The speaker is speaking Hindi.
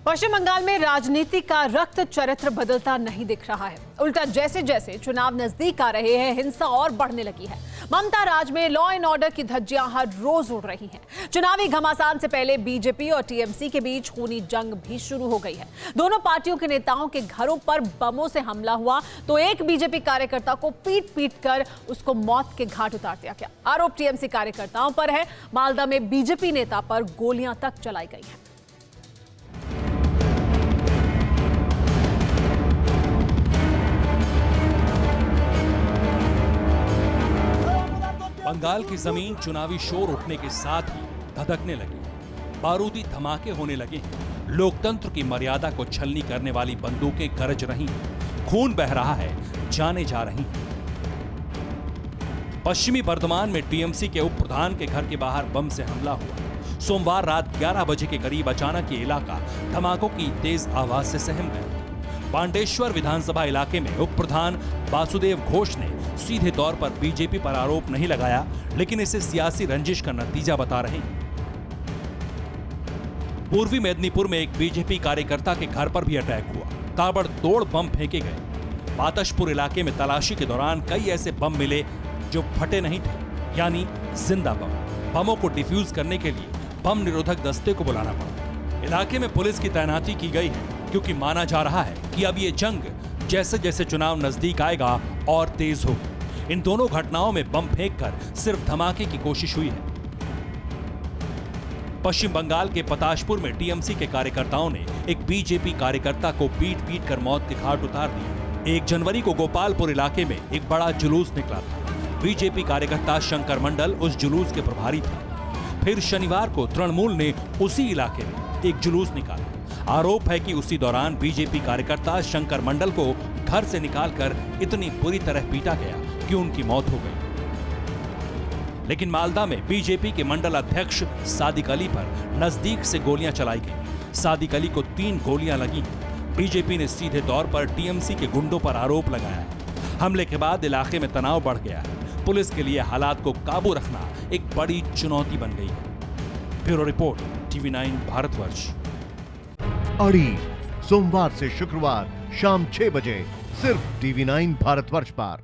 पश्चिम बंगाल में राजनीति का रक्त चरित्र बदलता नहीं दिख रहा है। उल्टा जैसे जैसे चुनाव नजदीक आ रहे हैं, हिंसा और बढ़ने लगी है। ममता राज में लॉ एंड ऑर्डर की धज्जियां हर रोज उड़ रही हैं। चुनावी घमासान से पहले बीजेपी और टीएमसी के बीच खूनी जंग भी शुरू हो गई है। दोनों पार्टियों के नेताओं के घरों पर बमों से हमला हुआ तो एक बीजेपी कार्यकर्ता को पीट कर उसको मौत के घाट उतार दिया गया। आरोप टीएमसी कार्यकर्ताओं पर है। मालदा में बीजेपी नेता पर गोलियां तक चलाई गई हैं। बंगाल की जमीन चुनावी शोर उठने के साथ ही धधकने लगी। बारूदी धमाके होने लगे। लोकतंत्र की मर्यादा को छलनी करने वाली बंदूकें गरज रही। खून बह रहा है, जाने जा रही। पश्चिमी बर्धमान में टीएमसी के उप प्रधान के घर के बाहर बम से हमला हुआ। सोमवार रात 11 बजे के करीब अचानक ये इलाका धमाकों की तेज आवाज से सहम गया। पांडेश्वर विधानसभा इलाके में उप प्रधान वासुदेव घोष ने सीधे तौर पर बीजेपी पर आरोप नहीं लगाया, लेकिन इसे सियासी रंजिश का नतीजा बता रहे हैं। पूर्वी मेदिनीपुर में एक बीजेपी कार्यकर्ता के घर पर भी अटैक हुआ। ताबड़तोड़ बम फेंके गए। बातशपुर इलाके में तलाशी के दौरान कई ऐसे बम मिले जो फटे नहीं थे, यानी जिंदा बम। बमों को डिफ्यूज करने के लिए बम निरोधक दस्ते को बुलाना पड़ा। इलाके में पुलिस की तैनाती की गई है, क्योंकि माना जा रहा है कि अब ये जंग जैसे जैसे चुनाव नजदीक आएगा और तेज होगी। इन दोनों घटनाओं में बम फेंककर सिर्फ धमाके की कोशिश हुई है। पश्चिम बंगाल के पताशपुर में टीएमसी के कार्यकर्ताओं ने एक बीजेपी कार्यकर्ता को पीट कर मौत के घाट उतार दिया। 1 जनवरी को गोपालपुर इलाके में एक बड़ा जुलूस निकला था। बीजेपी कार्यकर्ता शंकर मंडल उस जुलूस के प्रभारी थे। फिर शनिवार को तृणमूल ने उसी इलाके में एक जुलूस निकाला। आरोप है कि उसी दौरान बीजेपी कार्यकर्ता शंकर मंडल को घर से निकालकर इतनी बुरी तरह पीटा गया कि उनकी मौत हो गई। लेकिन मालदा में बीजेपी के मंडल अध्यक्ष सादिक अली पर नजदीक से गोलियां चलाई गई। सादिक अली को 3 गोलियां लगी। बीजेपी ने सीधे तौर पर टीएमसी के गुंडों पर आरोप लगाया। हमले के बाद इलाके में तनाव बढ़ गया है। पुलिस के लिए हालात को काबू रखना एक बड़ी चुनौती बन गई है। Bureau report, TV9 Bharatvarsh. अड़ी सोमवार से शुक्रवार शाम 6 बजे सिर्फ TV9 भारतवर्ष पर।